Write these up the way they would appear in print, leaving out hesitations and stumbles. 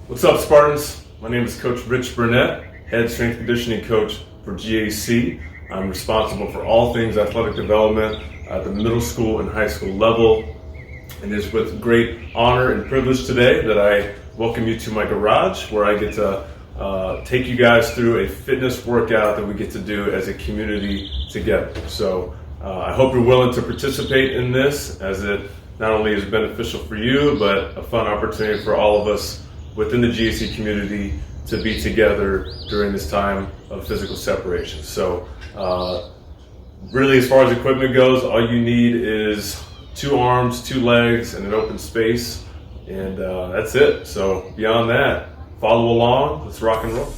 What's up, Spartans? My name is Coach Rich Burnett, head strength conditioning coach for GAC. I'm responsible for all things athletic development at the middle school and high school level. And it is with great honor and privilege today that I welcome you to my garage, where I get to take you guys through a fitness workout that we get to do as a community together. So I hope you're willing to participate in this, as it not only is beneficial for you, but a fun opportunity for all of us within the GAC community to be together during this time of physical separation. So really, as far as equipment goes, all you need is 2 arms, 2 legs, and an open space, and that's it. So beyond that, follow along, let's rock and roll.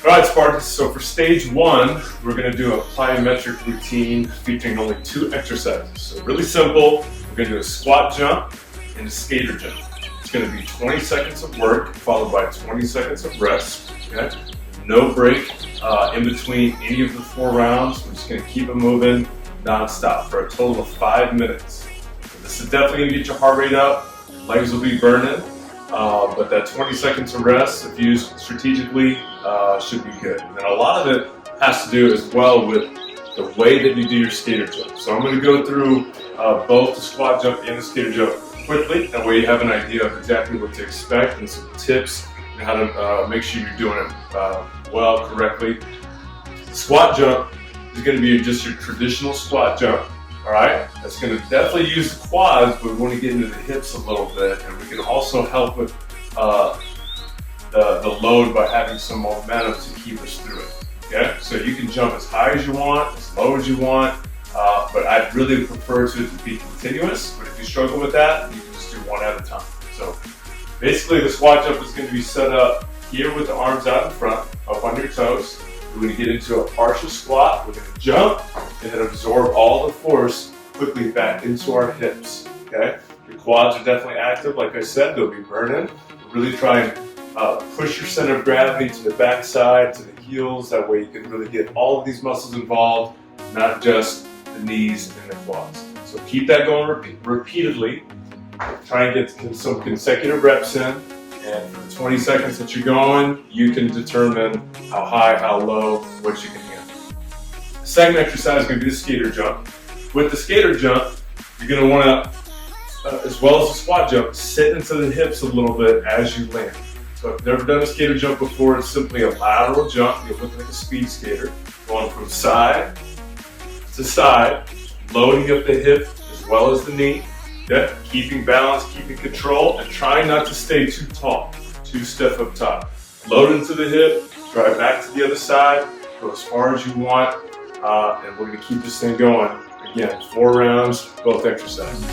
All right, Spartans, so for stage 1, we're gonna do a plyometric routine featuring only 2 exercises. So really simple, we're gonna do a squat jump and a skater jump. It's gonna be 20 seconds of work, followed by 20 seconds of rest, okay? No break in between any of the 4 rounds. We're just gonna keep it moving non-stop for a total of 5 minutes. So this is definitely gonna get your heart rate up, legs will be burning, but that 20 seconds of rest, if used strategically, should be good. And then a lot of it has to do as well with the way that you do your skater jump. So I'm gonna go through both the squat jump and the skater jump quickly. That way you have an idea of exactly what to expect and some tips on how to make sure you're doing it well, correctly. Squat jump is going to be just your traditional squat jump, all right? That's going to definitely use the quads, but we want to get into the hips a little bit, and we can also help with the load by having some momentum to keep us through it, okay? So you can jump as high as you want, as low as you want, but I'd really prefer to be continuous. But if you struggle with that, you can just do one at a time. So basically, the squat jump is going to be set up here with the arms out in front, up on your toes. We're going to get into a partial squat. We're going to jump and then absorb all the force quickly back into our hips, okay? Your quads are definitely active. Like I said, they'll be burning. Really try and push your center of gravity to the back side, to the heels. That way you can really get all of these muscles involved, not just the knees and the quads. So keep that going repeatedly. Try and get some consecutive reps in. And for the 20 seconds that you're going, you can determine how high, how low, what you can handle. The second exercise is going to be the skater jump. With the skater jump, you're going to want to, as well as the squat jump, sit into the hips a little bit as you land. So if you've never done a skater jump before, it's simply a lateral jump. You're looking like a speed skater, going from side to side, loading up the hip as well as the knee. Yeah, keeping balance, keeping control, and trying not to stay too tall, too stiff up top. Load into the hip, drive back to the other side, go as far as you want, and we're going to keep this thing going. Again, 4 rounds, both exercises.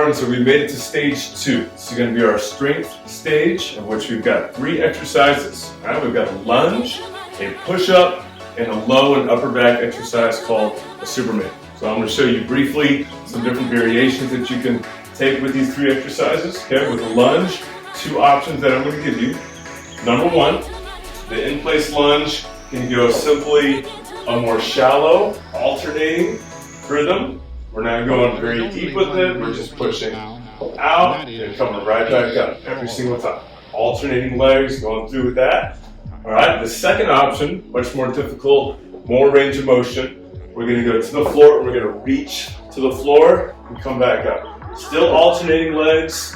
starting, so we made it to stage 2. This is going to be our strength stage, in which we've got 3 exercises. All right, we've got a lunge, a push-up, and a low and upper back exercise called a Superman. So I'm going to show you briefly some different variations that you can take with these 3 exercises. Okay, with a lunge, 2 options that I'm going to give you. Number 1, the in-place lunge can go simply a more shallow, alternating rhythm. We're not going very deep with it, we're just pushing out and coming right back up every single time. Alternating legs, going through with that. All right, the second option, much more difficult, more range of motion. We're going to go to the floor, and we're going to reach to the floor and come back up. Still alternating legs,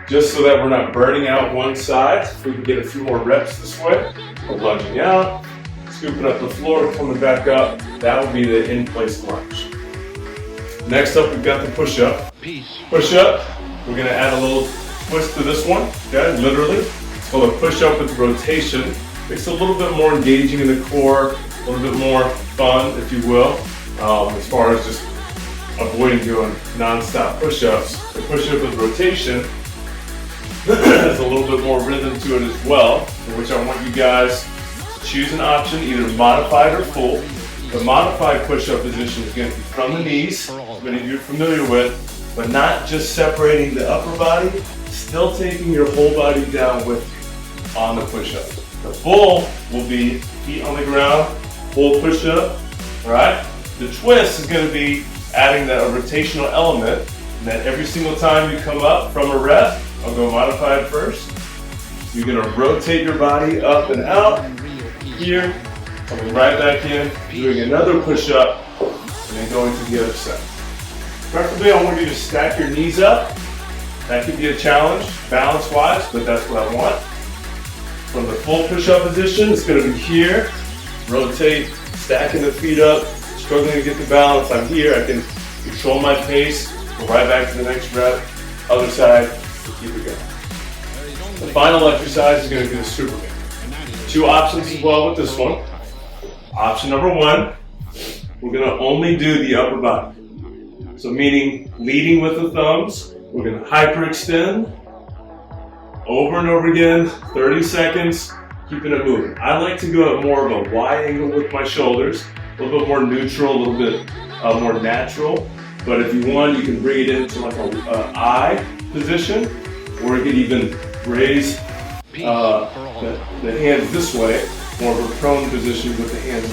just so that we're not burning out one side. If we can get a few more reps this way. We're lunging out, scooping up the floor, coming back up. That would be the in-place lunge. Next up, we've got the push-up. Push-up, we're going to add a little twist to this one, okay, literally. It's called a push-up with rotation. Makes it a little bit more engaging in the core, a little bit more fun, if you will, as far as just avoiding doing non-stop push-ups. The push-up with rotation has a little bit more rhythm to it as well, in which I want you guys to choose an option, either modified or full. The modified push-up position is going to be from the knees, as many of you are familiar with, but not just separating the upper body, still taking your whole body down with you on the push-up. The full will be feet on the ground, full push-up, all right? The twist is going to be adding that rotational element, and that every single time you come up from a rep, I'll go modified first. You're going to rotate your body up and out here, coming right back in, doing another push-up, and then going to the other side. Preferably, I want you to stack your knees up. That could be a challenge, balance-wise, but that's what I want. From the full push-up position, it's going to be here. Rotate, stacking the feet up, struggling to get the balance. I'm here, I can control my pace, go right back to the next rep, other side, keep it going. The final exercise is going to be the Superman. 2 options as well with this one. Option number 1, we're going to only do the upper body. So meaning leading with the thumbs, we're going to hyperextend over and over again, 30 seconds, keeping it moving. I like to go at more of a wide angle with my shoulders, a little bit more neutral, a little bit more natural. But if you want, you can bring it into like a I position, or you could even raise the hands this way, more of a prone position with the hands.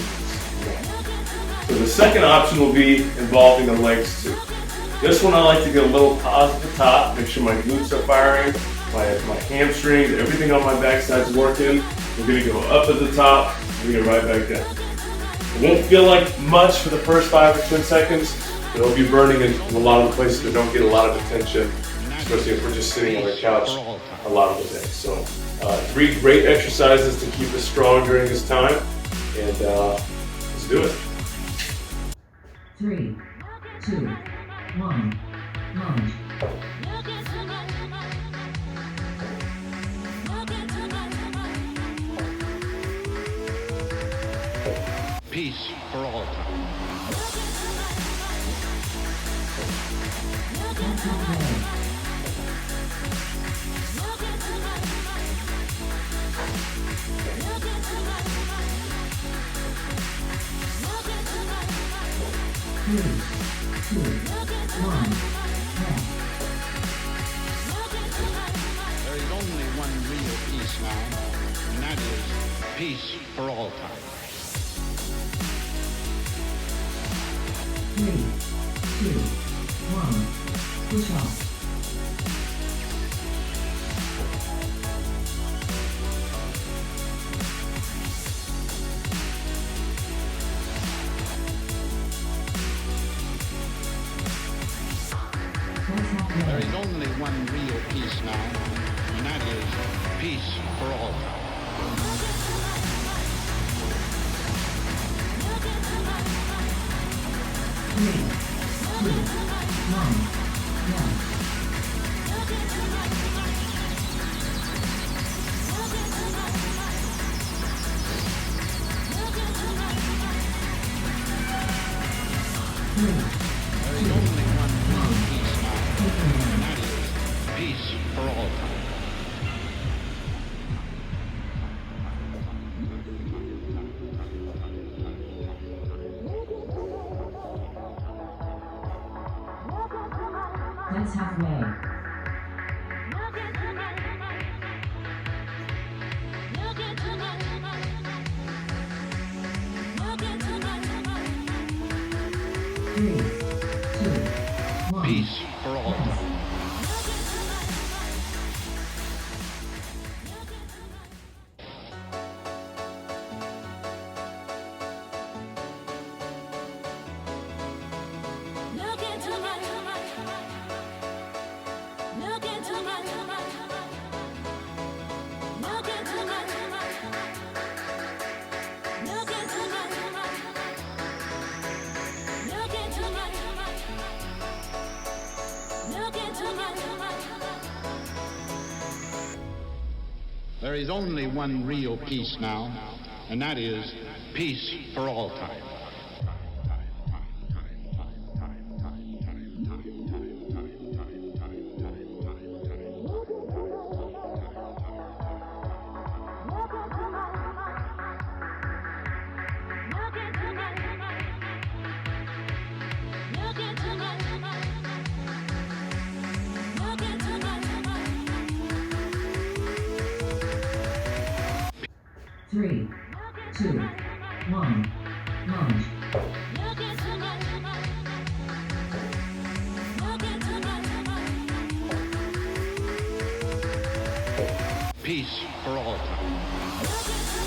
So the second option will be involving the legs too. This one I like to get a little pause at the top, make sure my glutes are firing, my hamstrings, everything on my backside is working. We're going to go up at the top, and we're going to right back down. It won't feel like much for the first 5 or 10 seconds, but it'll be burning in a lot of the places that don't get a lot of attention, especially if we're just sitting on the couch a lot of the day. So 3 great exercises to keep us strong during this time, and let's do it. 3, 2, 1, lunge. Peace for all time. Three, two, one, There is only one real peace now, and that is peace for all time. 3, 2, 1, push off. There is only one real peace now, and that is peace for all time. 3, 2, 1, lunge. There is only one real peace now, That's halfway. Three, two, one. Peace for all time. There is only one real peace now, and that is peace for all time. Three, two, one. Lunge. Peace for all time.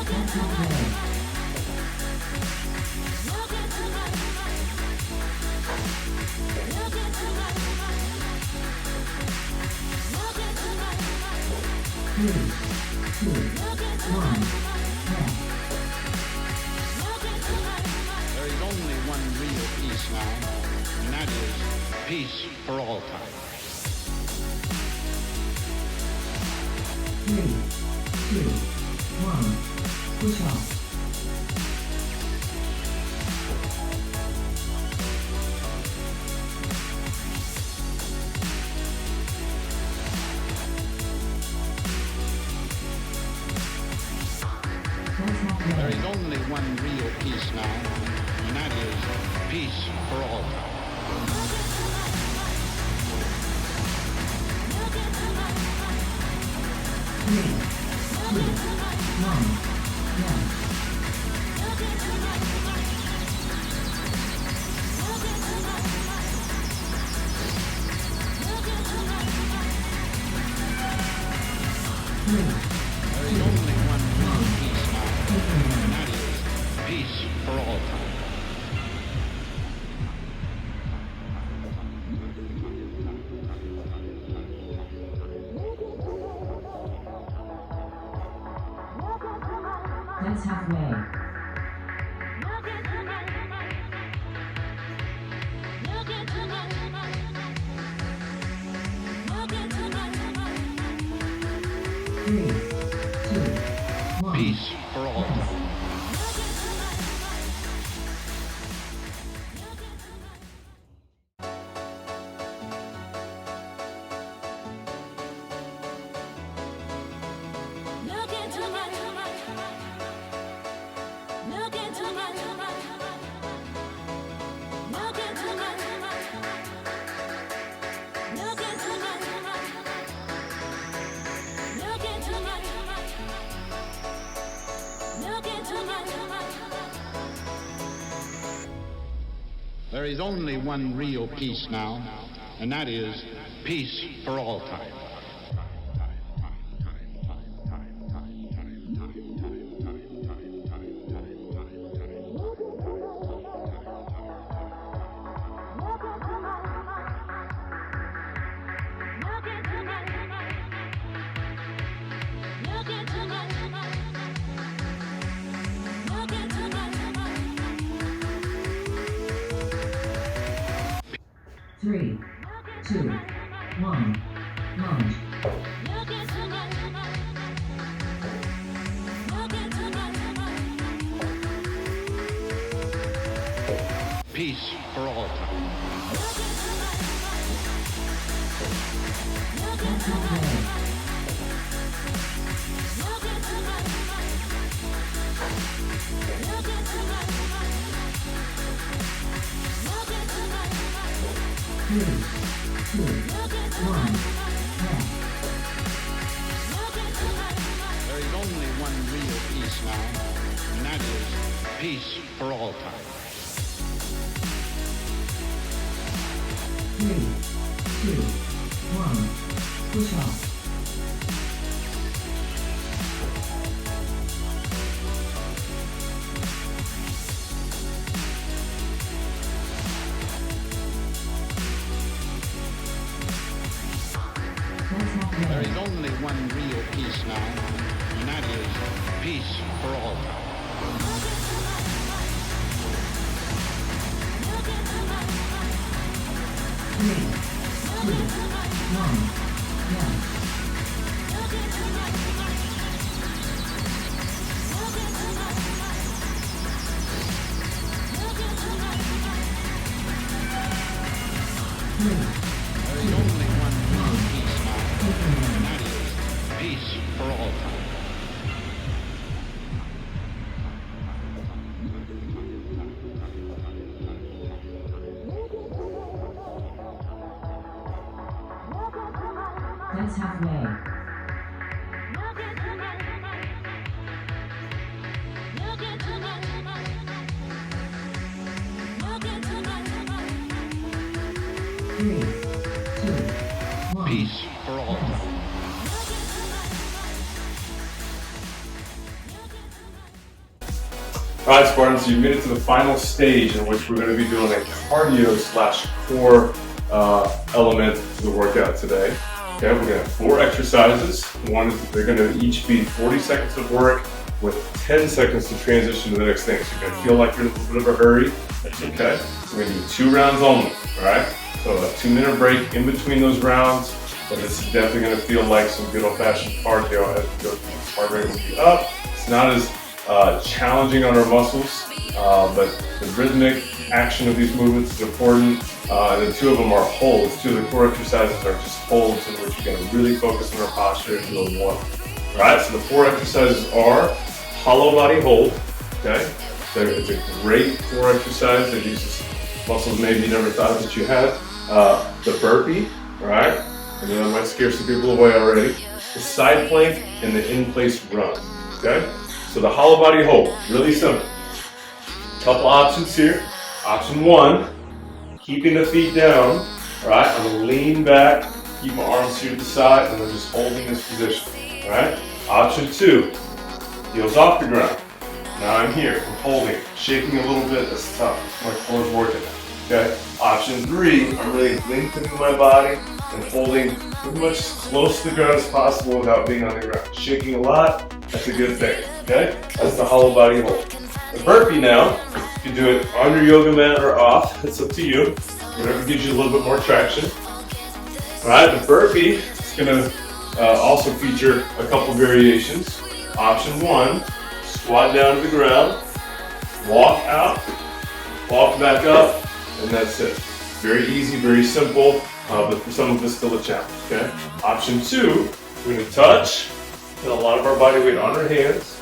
That's halfway. Three, two, one. Left. There is only one real peace now, and that is peace for all time. Three, two, one. Push off. That's There halfway. is only one real peace now, and that is peace for all time. Three, two, one. Left. Three, There is only one real peace now, and that is peace for all time. that's halfway. Three, two, one. Peace for all time. There is only one real peace now, and that is peace for all time. Three, two, one. Lunge. Peace for all time. That's halfway. Look into my There is only one real peace now, and that is peace for all time. 3, 2, 1, push off. There is only one real peace now, and that is peace for all time. Three, two, one, yeah. There is only one real peace now, and that is peace for all time. That's halfway. Three, two, one. Peace for all time. All right, Spartans, so you made it to the final stage in which we're going to be doing a cardio/core element to the workout today. Okay, we're going to have 4 exercises. One is they're going to each be 40 seconds of work with 10 seconds to transition to the next thing. So you're going to feel like you're in a little bit of a hurry. That's okay. So we're going to do 2 rounds only. All right. So a 2-minute break in between those rounds. But this is definitely going to feel like some good old-fashioned cardio as we go through. The heart rate will be up. It's not as challenging on our muscles, but the rhythmic action of these movements is important. The 2 of them are holds. 2 of the core exercises are just holds in which you're going to really focus on our posture and do them well. All right, so the 4 exercises are hollow body hold. Okay, so it's a great core exercise that uses muscles maybe you never thought that you had. The burpee, all right, and that might scare some people away already. The side plank and the in-place run. Okay. So the hollow body hold, really simple. Couple options here. Option 1, keeping the feet down. All right, I'm gonna lean back, keep my arms here to the side, and I'm just holding this position. All right. Option 2, heels off the ground. Now I'm here, I'm holding, shaking a little bit. That's tough. My core's working. Okay. Option 3, I'm really lengthening my body and holding pretty much as close to the ground as possible without being on the ground. Shaking a lot. That's a good thing. Okay? That's the hollow body hold. The burpee now, you can do it on your yoga mat or off. It's up to you. Whatever gives you a little bit more traction. Alright, the burpee is going to also feature a couple variations. Option 1, squat down to the ground, walk out, walk back up, and that's it. Very easy, very simple, but for some of us still a challenge. Okay? Option 2, we're going to touch. Put a lot of our body weight on our hands,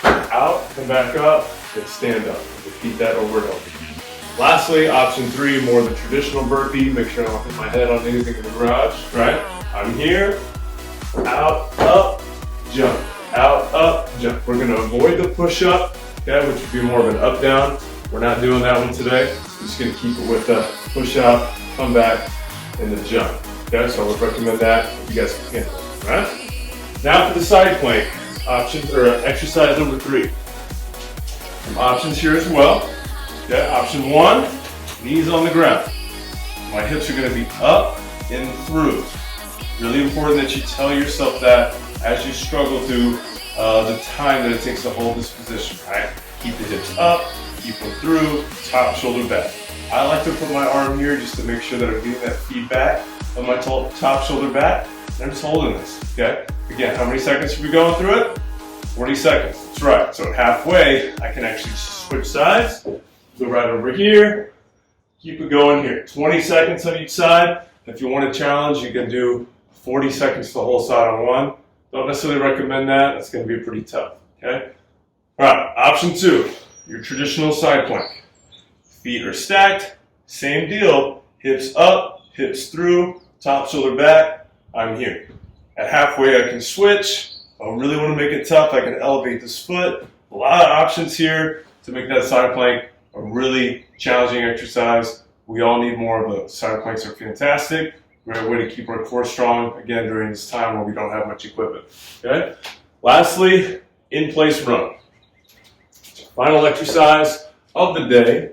out, come back up, then stand up. Repeat that over and over. Lastly, option 3, more the traditional burpee. Make sure I don't hit my head on anything in the garage, right? I'm here, out, up, jump. Out, up, jump. We're gonna avoid the push-up, okay, which would be more of an up-down. We're not doing that one today. We're just gonna keep it with the push-out, come back, and the jump. Okay, so I would recommend that if you guys can. All right? Now for the side plank, exercise number 3. Some options here as well. Okay, option 1, knees on the ground. My hips are going to be up and through. Really important that you tell yourself that as you struggle through the time that it takes to hold this position, right? Keep the hips up, keep them through, top, shoulder, back. I like to put my arm here just to make sure that I'm getting that feedback of my top, shoulder, back. I'm just holding this, okay? Again, how many seconds are we going through it? 40 seconds, that's right. So halfway, I can actually switch sides, go right over here, keep it going here. 20 seconds on each side. If you want a challenge, you can do 40 seconds the whole side on one. Don't necessarily recommend that. That's gonna be pretty tough, okay? All right, option 2, your traditional side plank. Feet are stacked, same deal. hips up, hips through, top shoulder back, I'm here. At halfway I can switch. If I really want to make it tough, I can elevate this foot. A lot of options here to make that side plank a really challenging exercise. We all need more of those. Side planks are fantastic. Great way to keep our core strong, again, during this time when we don't have much equipment. Okay? Lastly, in-place run. Final exercise of the day,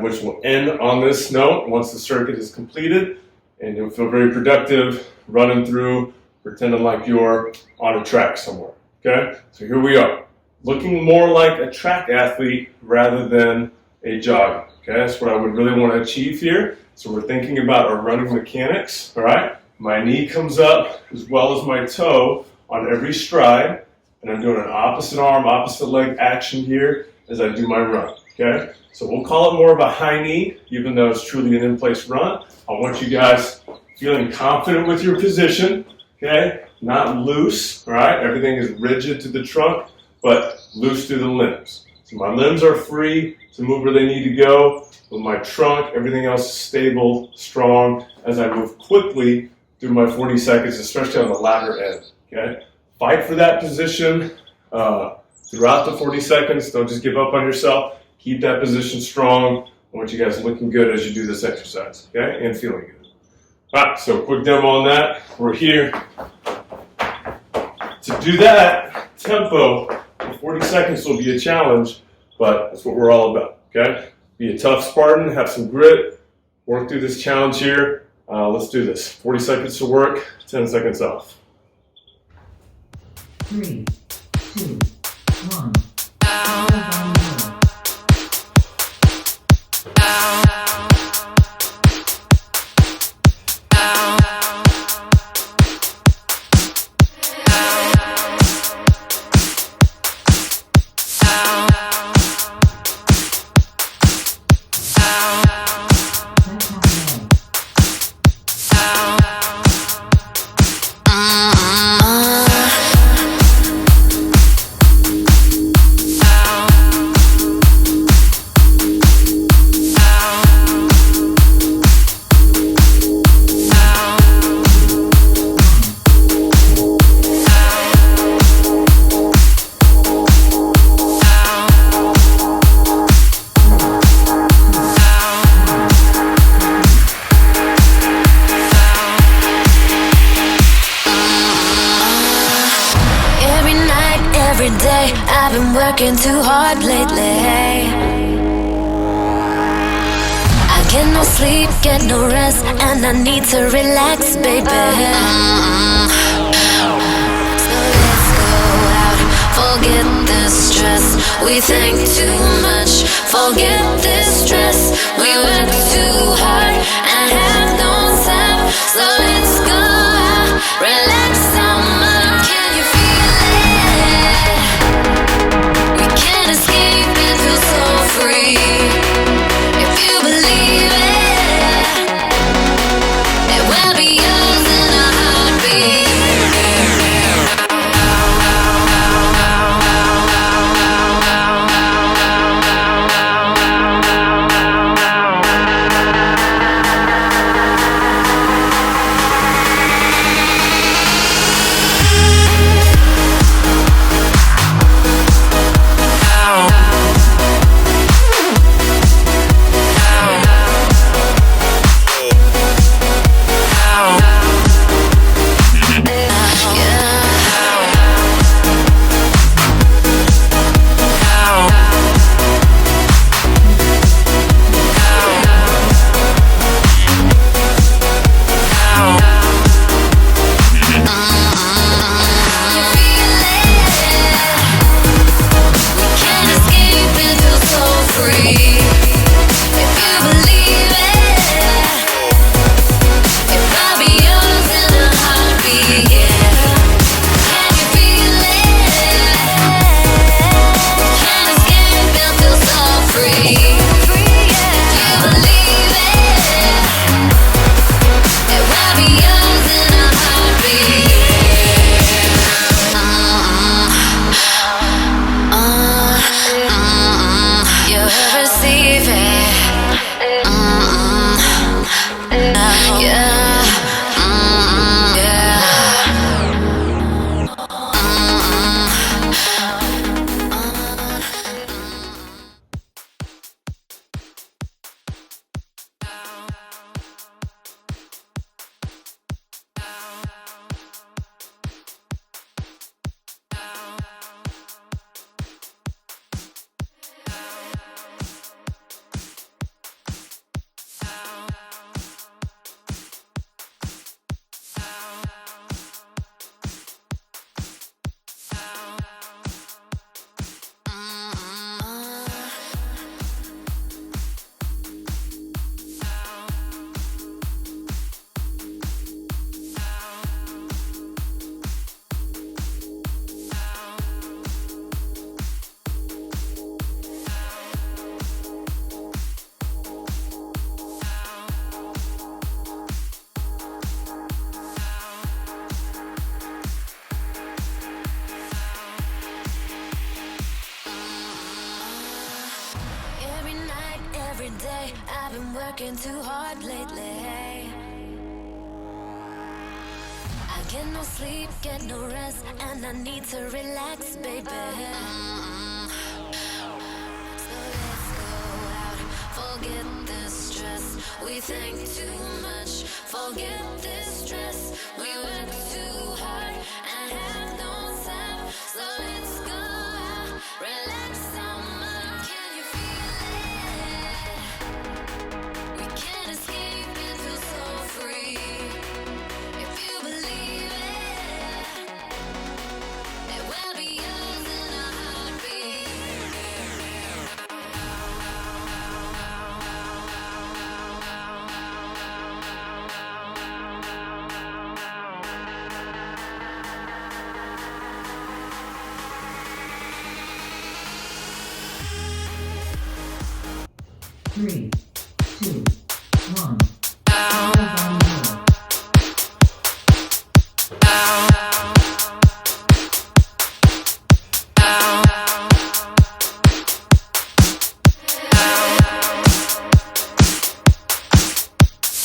which will end on this note once the circuit is completed, and you'll feel very productive running through, pretending like you're on a track somewhere. Okay? So here we are, looking more like a track athlete rather than a jogger. Okay? That's what I would really want to achieve here. So we're thinking about our running mechanics, all right? My knee comes up as well as my toe on every stride, and I'm doing an opposite arm, opposite leg action here as I do my run, okay? So we'll call it more of a high knee, even though it's truly an in-place run. I want you guys feeling confident with your position, okay? Not loose, all right? Everything is rigid to the trunk, but loose through the limbs. So my limbs are free to move where they need to go. With my trunk, everything else is stable, strong, as I move quickly through my 40 seconds, especially on the latter end, okay? Fight for that position throughout the 40 seconds. Don't just give up on yourself. Keep that position strong. I want you guys looking good as you do this exercise, okay? And feeling good. All right, so quick demo on that. We're here to do that. Tempo for 40 seconds will be a challenge, but that's what we're all about, okay? Be a tough Spartan, have some grit, work through this challenge here. Let's do this. 40 seconds to work, 10 seconds off. 3, 2, 1. I've been working too hard lately. I get no sleep, get no rest, and I need to relax, baby. So let's go out, forget the stress. We think too much, forget this stress. We work too hard and have no time. So let's go out, relax some more. Can you feel it? We can't escape and feel so free. If you believe it, it will be yours in a heartbeat. day, I've been working too hard lately. I get no sleep, get no rest, and I need to relax, baby. So let's go out, forget this stress. We think too much, forget this stress. We work too hard and have no time. So let's go out, relax some more. Can you feel it? We can't escape and feel so free. If you believe it will be yours in a heartbeat. 3, 2, 1. Hold on more. Let's have more.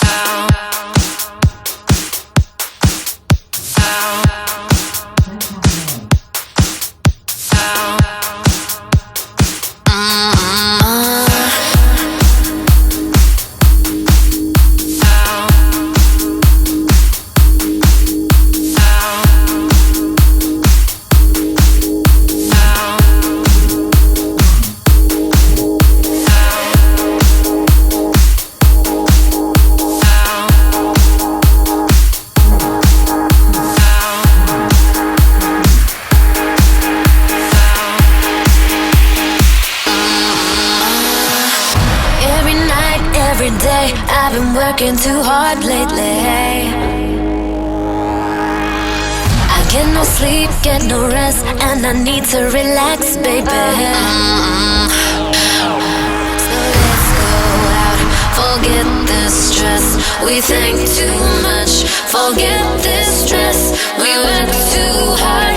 Every night, every day, I've been working too hard lately. I get no sleep, get no rest, and I need to relax, baby. So let's go out, forget this stress. We think too much, forget this stress. We work too hard